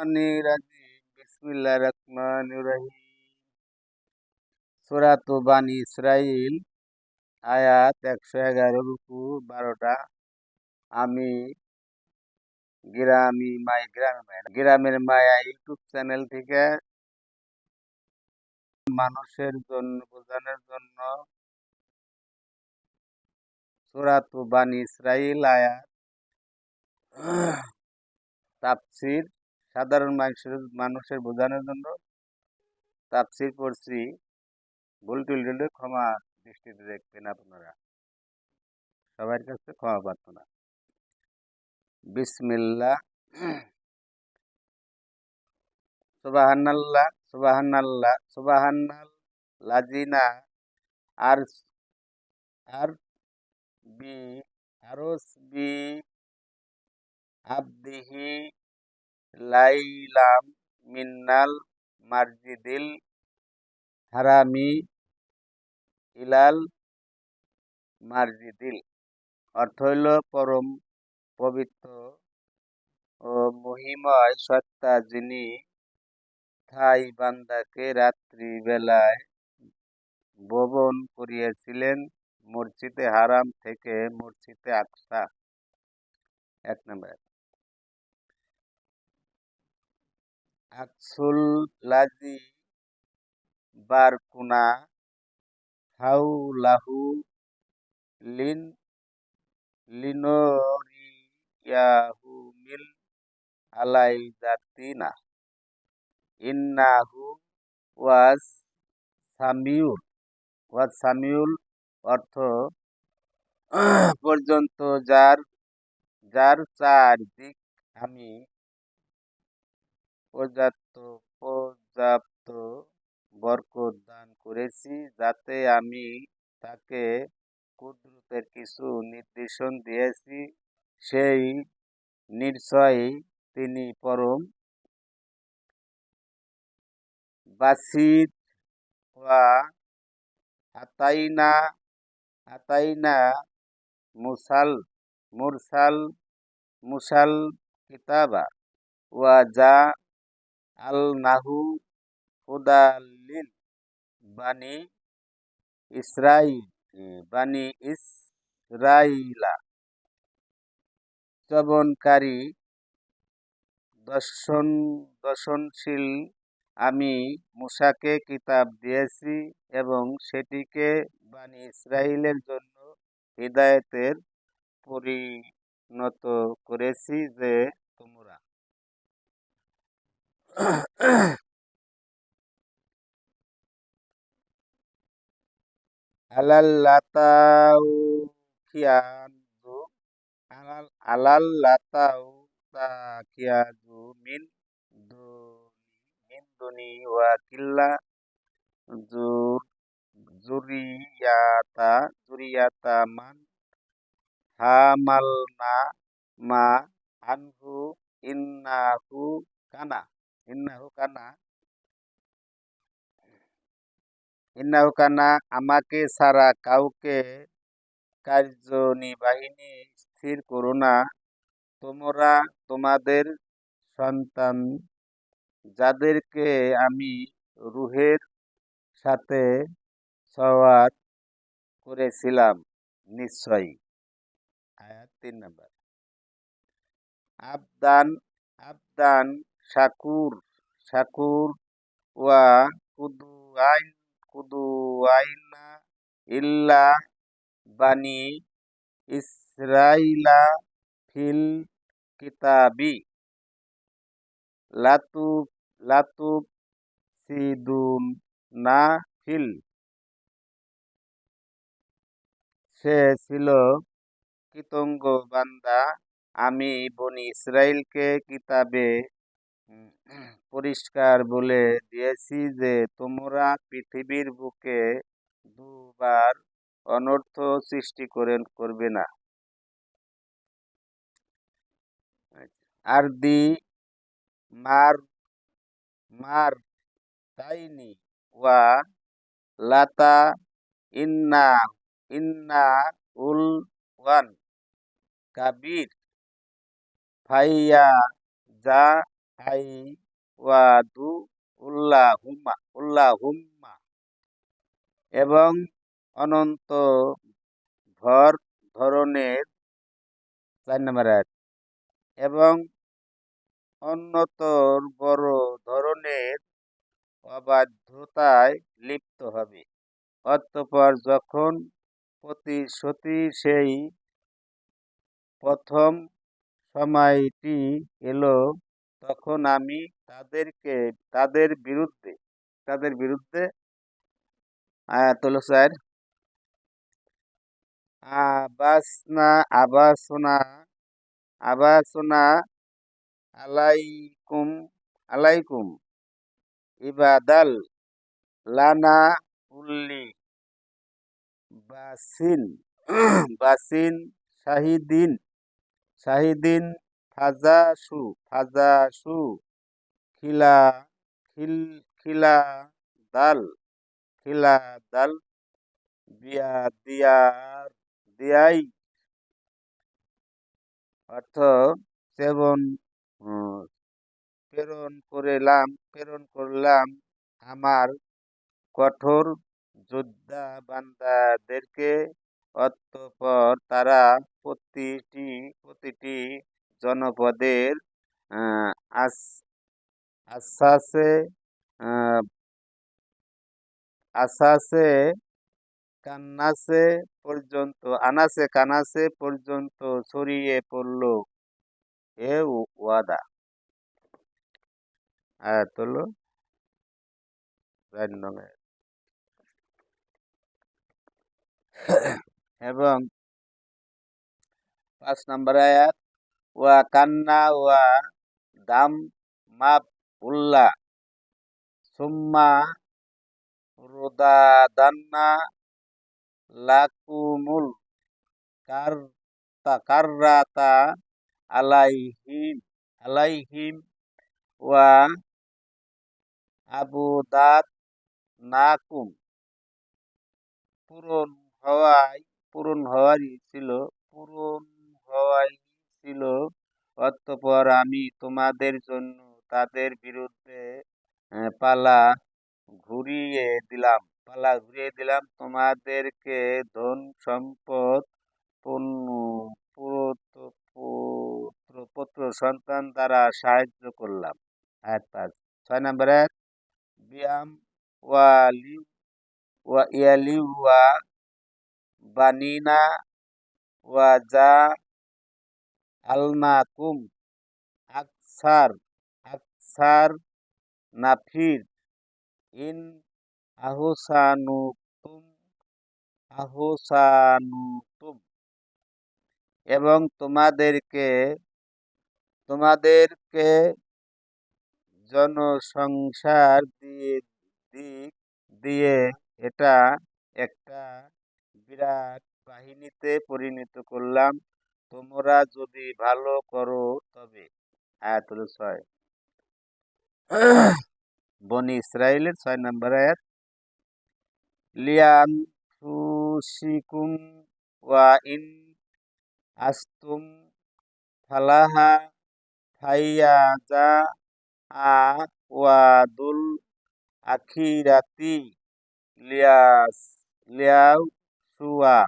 বিসমিল্লাহির রহমানির রহিম। সূরাত বানী ইসরাঈল আয়াত 111 রুকু 12টা। আমি গ্রামের মায়া ইউটিউব চ্যানেল থেকে মানুষের জন্য বোঝানোর জন্য সূরাত বানী ইসরাঈল আয়াত তাফসীর সাধারণ মানুষের বোঝানোর জন্য তাফসীর পড়ছি। ভুল টুল হলে ক্ষমা দৃষ্টিতে দেখবেন আপনারা, সবার কাছে ক্ষমা প্রার্থনা। বিসমিল্লাহ। সুবহানাল্লাহ সুবহানাল্লাহ সুবহানাল লাযিনা আর আর বি আরস বি আবদিহি লাইলাম মিনাল মাসজিদিল হারামি ইলাল মাসজিদিল। অর্থ হইল পরম পবিত্র ও মহিময় সত্তা যিনি থাই বান্দাকে রাত্রি বেলায় ভ্রমণ করিয়েছিলেন মসজিদে হারাম থেকে মসজিদে আকসা। 1 নম্বর আকসুল লাজি বারকুনা হাউলাহু লিন লিনোরিয়াহু মিল আলাইজাতিনা ইন্নাহু ওয়াজ সামিউল অর্থ পর্যন্ত যার চারদিক আমি পর্যাপ্ত বরকত দান করেছি, যাতে আমি তাকে কুদরতের কিছু নির্দেশন দিয়েছি। সেই নিশ্চয়ই তিনি পরম বাসিত। ওয়া আতাইনা মুসাল কিতাবা ওয়া জা আলনাহু হুদাল্লিল বানি ইসরাইলা। শ্রবণকারী দর্শনশীল আমি মূসাকে কিতাব দিয়েছি এবং সেটিকে বানী ইসরাইলের জন্য হিদায়াতের পরিণত করেছি যে তোমরা আলাল্লাতাউকিয়াজু মিন দুনি ওয়াকিল্লা জুরিয়াতা মান হামালনা মা আনহু ইন্নাহু কানা আমাকে ছাড়া কাউকে কার্যনির্বাহিনী স্থির করো না। তোমরা তোমাদের সন্তান যাদেরকে আমি রূহের সাথে সওয়ার করেছিলাম নিশ্চয়ই। আয়াত 3 নম্বর আবদান শাকুর ওয়া কুদুআইনা ইল্লা বানি ইসরাইলা ফিল কিতাবি লাতুব সিদুনা ফিল। সে ছিল কৃতজ্ঞ বান্দা। আমি বনি ইসরাইলকে কিতাবে পরিষ্কার বলে দিয়েছি যে তোমরা পৃথিবীর বুকে দুবার অনর্থ সৃষ্টি করবে না। আরদি মার তাইনি ওয়া লাতা ইন্না উল ওয়ান কাবির ফাইয়া যা আই ওয়াদু উল্লাহুম্মা এবং অনন্ত ভর ধরনের 4 নম্বর আয়াত এবং অন্যতর বড় ধরনের অবাধ্যতায় লিপ্ত হবে। অতঃপর যখন প্রতিশ্রুতি সেই প্রথম সময়টি এলো, তখন আমি তাদের বিরুদ্ধে আয়াত হলো 4 আবাসনা আবাসনা আবাসনা আলাইকুম আলাইকুম ইবাদাল লানা উল্লি বাসিন বাসিন শাহিদিন শাহিদিন ফাজাসু খিলা খিল খিলা দাল খিলা দাল বিয়া দিয়ার দিয়াই অর্থ সেবন উম, প্রেরণ করলাম আমার কঠোর যোদ্ধা বান্দাদেরকে। অতঃপর তারা প্রতিটি জনপদের আহ, আস- আশ্বাসে আহ, আসাসে কানাসে পর্যন্ত ছড়িয়ে পড়ল এ ওয়াদা। আয়াত হলো 4 নম্বর এবং 5 নম্বর আয়াত ওয়া কান্না ওয়া দাম মাপ উল্লাহ সুম্মা রোদাদান্না লাকুমুল কাররাতা আলাইহিম ওয়া আবুদাত নাকুম পূরণ পূরণ হওয়াই ছিল। অতঃপর আমি তোমাদের জন্য তাদের বিরুদ্ধে পালা ঘুরিয়ে দিলাম তোমাদেরকে ধন সম্পদ পুত্র সন্তান দ্বারা সাহায্য করলাম। আয়াত 5 6 নম্বর আয়াত বিয়াম ওয়ালি ওয়া ইয়ালি ওয়া বানিনা ওয়া জা আলনাকুম আকসার আকসার নাফির ইন আহসানুতুম আহসানুতুম এবং তোমাদেরকে জনসংসার দিক দিয়ে এটা একটা বিরাট বাহিনীতে পরিণত করলাম, তোমরা যদি ভালো করো তবে। আয়াত হলো 6 বনি ইসরাইলের 6 নম্বর আয়াত লিয়ানফুসিকুম ওয়া ইন আস্তুম ফালাহা ফাইয়াজা আ ওয়াদুল আখিরাতি লিয়াসুয়া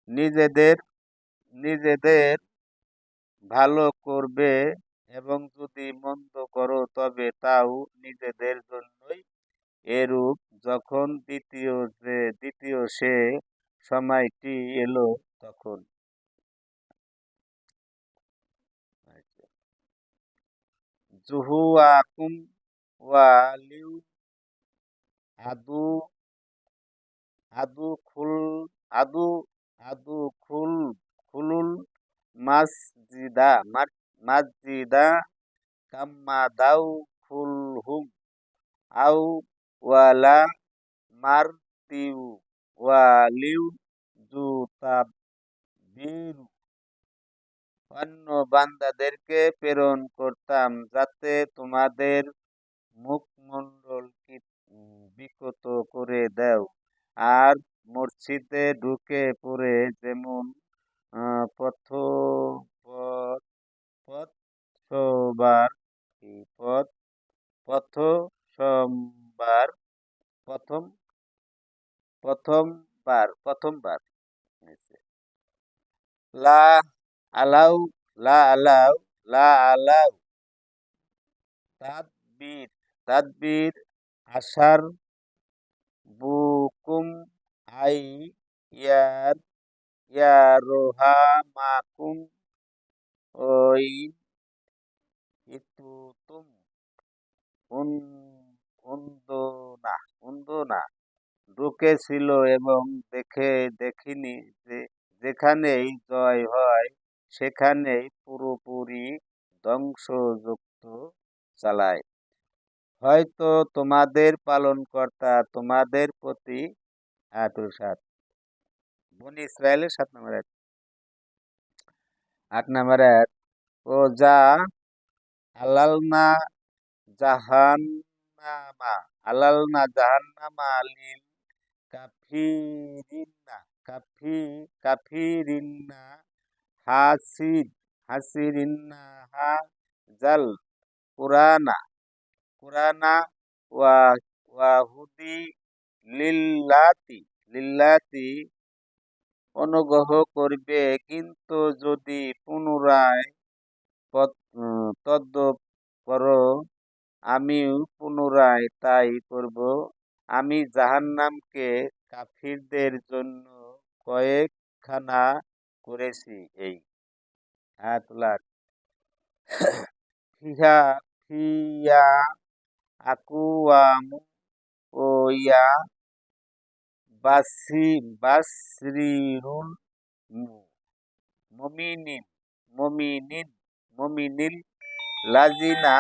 নিজেদের নিজেদের ভালো করবে এবং যদি মন্দ করো তবে তাও নিজেদের জন্যই। এরূপ যখন দ্বিতীয় সে সময়টি এলো, তখন জুহুয়াকুম ওয়ালিউ আদু আদু খুল আদু আদু খুল খুলুল মাসজিদা কাম্মা দাউ খুলহুম আউ ওয়ালা মারতিউ ওয়ালিউ জুতাবিরু অন্য বান্দাদেরকে প্রেরণ করতাম যাতে তোমাদের মুখমণ্ডল বিকৃত করে দাও আর মসজিদে ঢুকে পড়ে যেমন পথবার কি প্রথমবার প্রথম প্রথমবার হয়েছে। লা আলাউ লা আলাউ তাদবির আসার বুকুম আই ইয়ার ইয়ারোহামাকুম ওই ইতুতুম উন উন্দোনা ঢুকেছিল এবং দেখিনি যে যেখানেই জয় হয় সেখানেই পুরোপুরি ধ্বংসযুক্ত চালায়। হয়তো তোমাদের পালনকর্তা তোমাদের প্রতি আয়াতুল ৭ বনি ইসরায়েলের ৭ নম্বর আয়াত। ৮ নম্বর আয়াত ও যা আলালনা জাহান্নামা লিল কাফিরিন্না হাসিরিন্নাহা জাল কুরানা ওয়া ওয়াহুদি লিল্লাতি অনুগ্রহ করবে, কিন্তু যদি পুনরায় তদ্দপ করো আমিও পুনরায় তাই করব। আমি জাহান্নামকে কাফিরদের জন্য কয়েকখানা করেছি। এই আয়াতুল আট। ফিহা ফিয়া আকুয়ামু ও ইয়া বাসরিরুল মুমিনিন মুমিনিন মুমিনিল লাজিনা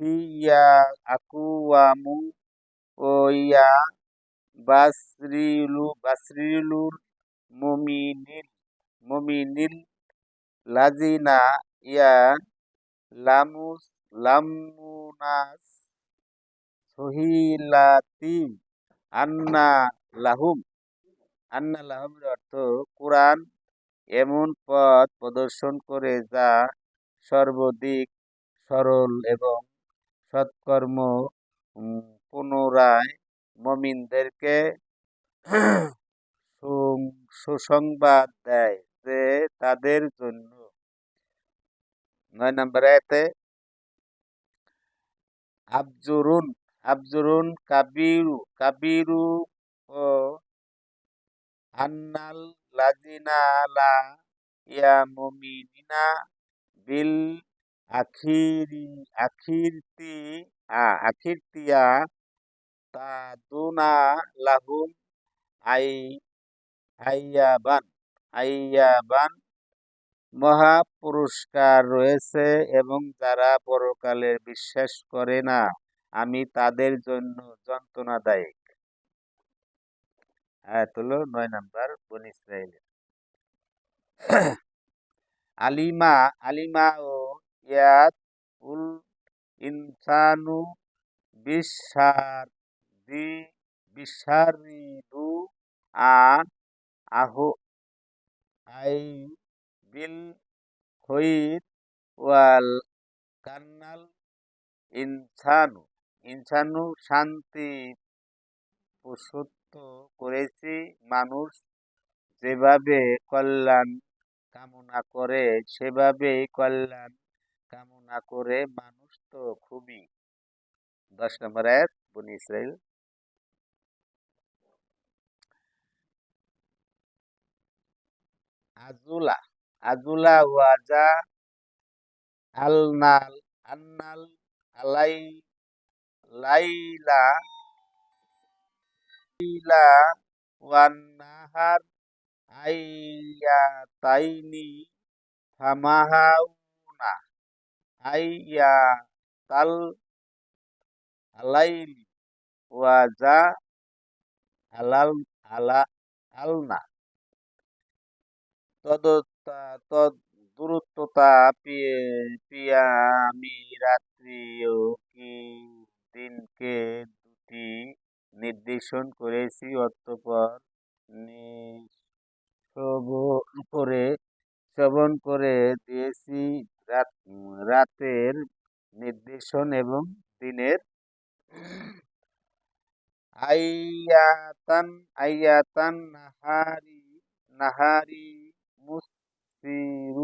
ফিয়া আকুয়ামু ও ইয়া বাসরিলুর মুমিনিল লাজিনা ইয়া লামুনাস সহিলাতি আন্না লাহুম অর্থ কুরআন এমন পথ প্রদর্শন করে যা সর্বাধিক সরল এবং সৎকর্ম পুনরায় মুমিনদেরকে সুসংবাদ দেয় যে তাদের জন্য। ৯ নম্বর আয়াতে আবজুরুন কাবিরু ও আন্নাল লাজিনা লা ইয়ামুমিনা বিল আখিরতিয়া তাদুনা লাহুম আই আইয়াবান মহা পুরস্কার রয়েছে, এবং যারা পরকালে বিশ্বাস করে না আমি তাদের জন্য যন্ত্রণাদায়ক। আয়াত হলো ৯ নম্বর বনী ইসরাইলের। আলিমা ও ইয়াত উল ইনসানু বিশারিদু আহু আই বিল খৈর ওয়াল কান্নাল ইনসানু শান্তি প্রসূত করেছি। মানুষ যেভাবে কল্যাণ কামনা করে সেভাবেই কল্যাণ কামনা করে মানুষ তো খুবই। ১০ নম্বর আয়াত বনী ইসরাইল। আজুলা ওয়াজা আন্নাল আলাই লাইলা ওয়ান নাহার আইয়াতাইনি ফামাহাউনা আইয়াতাল আলাইলি ওয়াজা আলনা তদ্দূরত্বতা আমি রাত্রি ও কি দিনকে দুটি নির্দেশন করেছি, অতঃপর নিঃসরণ করে শ্রবণ করে দিয়েছি রাতের নির্দেশন এবং দিনের আয়াতান আয়াতান নাহারি নাহারি মুসিরুতাল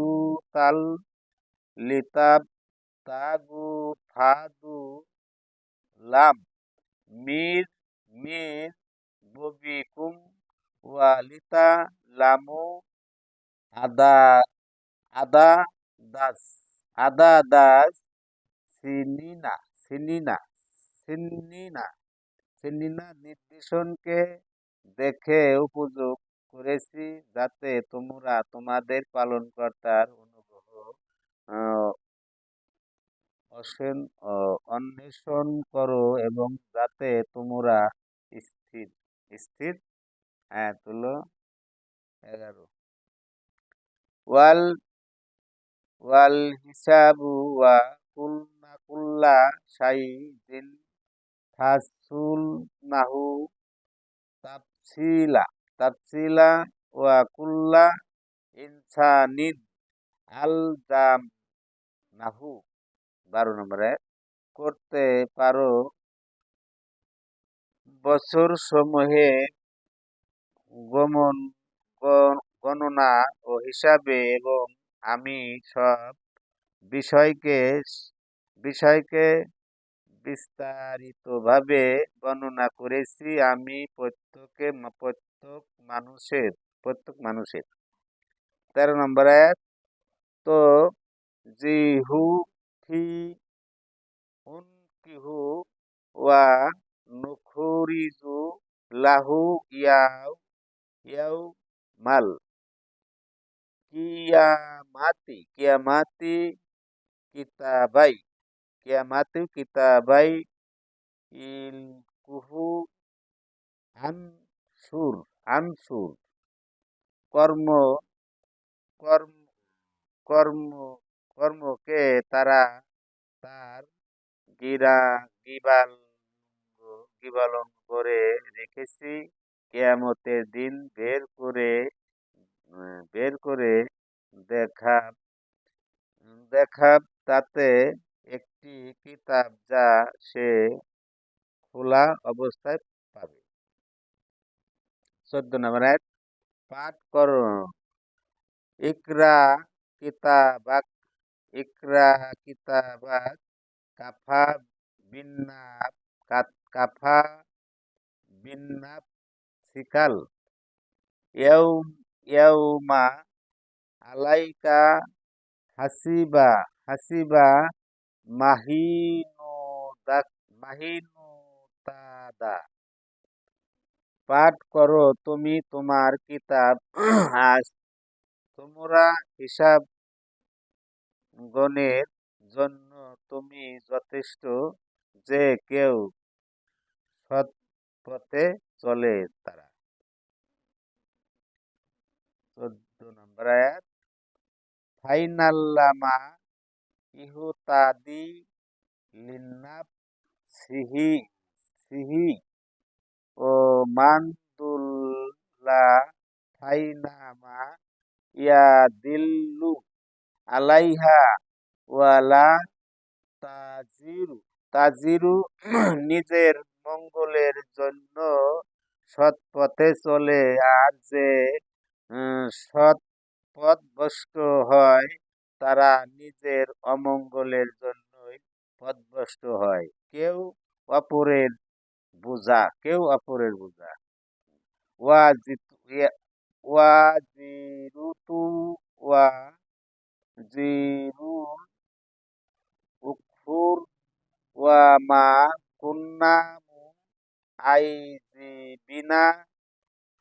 লিতাব তাগু ফাদু লাম মির মির ববিকুম ওয়ালিতা লামু আদা আদা দাস আদা দাস সিনিনা সিনিনা সিনিনা সিনিনা নির্দেশনকে দেখে উপযোগ করেছি যাতে তোমরা তোমাদের পালনকর্তার অনুগ্রহ আহ, অসেন অন্বেষণ করো এবং যাতে তোমরা স্থির স্থির হ্যাঁ তুলো 11 ওয়াল ওয়াল হিসাবু ওয়া কুল্লা শাইইন ফাসুলনাহু তাফসিলা তাফসিলা ওয়া কুল্লা ইনসানিন আলজামনাহু 12 নম্বরে করতে পারো বছর সমূহে গমন গণনা ও হিসাবে এবং আমি সব বিষয়কে বিষয়কে বিস্তারিতভাবে বর্ণনা করেছি আমি প্রত্যেক মানুষের 13 নম্বর আয়াত তো জিহু ফি উনকিহু ওয়া নুখরিজু লাহু ইয়াউ মাল কিয়ামাতি কিতাবাই কিতাবাই ইলকুহু আনসুর আনসুর কর্ম কর্ম কর্ম কর্মকে তারা তার গিরা গিবাল গিবালন করে রেখেছি কিয়ামতের দিন বের করে দেখা দেখা তাতে একটি কিতাব যা সে খোলা অবস্থায় পাবে 14 নম্বর আয়াত পাঠ করো ইকরা কিতাবাক ইকরা কিতাবাক কাফা বিন্নাপ কাফা বিন্নাপ সিকাল ইয়াউমা আলাইকা হাসিবা মাহিনুদাক মাহিনুতাদা পাঠ করো তুমি তোমার কিতাব আজ তোমরা হিসাব গণের জন্য তুমি যথেষ্ট যে কেউ সৎ পথে চলে তারা 14 নম্বর আয়াত ফাইনাল্লামা ইহুতাদি লিন্নাব সিহি সিহি ও মানদুল্লা ফাইনামা ইয়াদিল্লু আলাইহা ওয়ালা তাজিরু নিজের মঙ্গলের জন্য সৎ পথে চলে আর যে সৎ পথভ্রষ্ট হয় তারা নিজের অমঙ্গলের জন্যই পথভ্রষ্ট হয় অপরের কেউ অপরের বোঝা ওয়াজিরুতু ওয়াজিরুল উখুর ওয়া মা কুন্না আইজিবিনা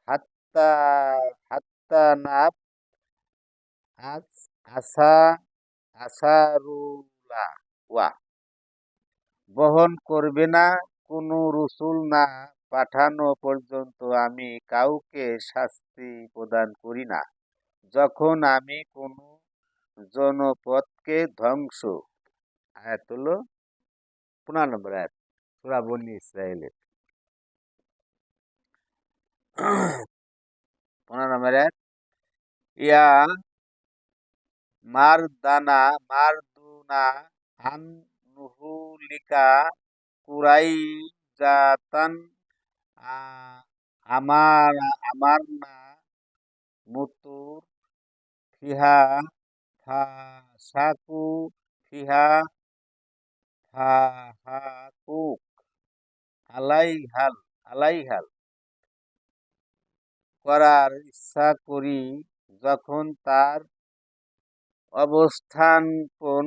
হাত্তা হাত্তা নাব আসা আসারুলা ওয়া বহন করবে না কোনো রসুল না পাঠানো পর্যন্ত আমি কাউকে শাস্তি প্রদান করি না যখন আমি কোনো জনপদকে ধ্বংস আয়াত হলো 15 নম্বর আয়াত সূরা বনী ইসরাইলের 15 নম্বর আয়াত ইয়া মারদুনা আন নুহুলিকা কুরাইজাতান আমার আমারনা মুতুর ফিহা ফাসাকু ফিহা ফাহাকুক আলাইহাল আলাইহাল করার ইচ্ছা করি যখন তার অবস্থানপন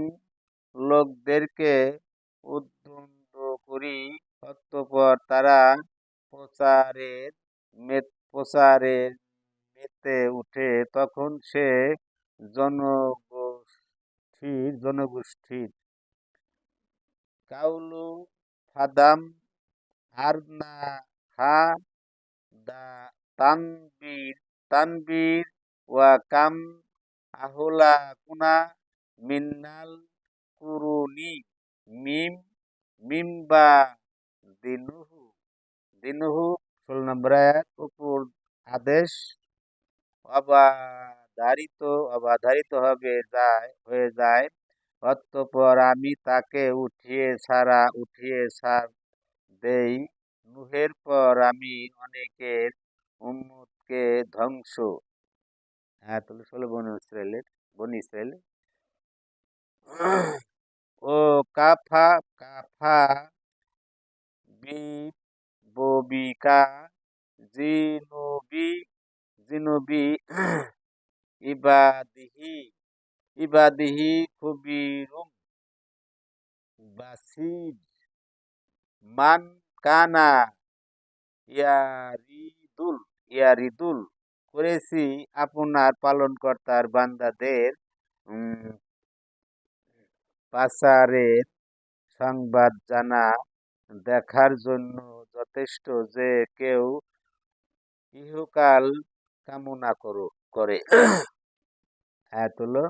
লোকদেরকে উদ্বুদ্ধ করি অতঃপর তারা প্রচারের মেতে উঠে তখন সে জনগোষ্ঠীর কাউলু ফাদাম আরনা হা দা তানবীর তানবীর ওয়া কাম আহলা কুনা মিন্নাল কুরুনি মিম মিম্বা দিনুহু দিনুহু 16 নম্বর আয়াত উপর আদেশ অবাধারিত হয়ে যায় অতঃপর আমি তাকে উঠিয়ে ছাড় দেই নূহের পর আমি অনেকের উম্মতকে ধ্বংস আয়াত 16 বনী ইসরাইল ও কাফা কাফা বিববিকা জিনুবি জিনুবি ইবাদিহি ইবাদিহি খুবিরুম বাসির মান কানা ইয়ারিদুল করেছি আপনার পালনকর্তার বান্দাদের পাসারের সংবাদ জানা দেখার জন্য যথেষ্ট যে কেউ ইহকাল কামনা করে আয়াত হলো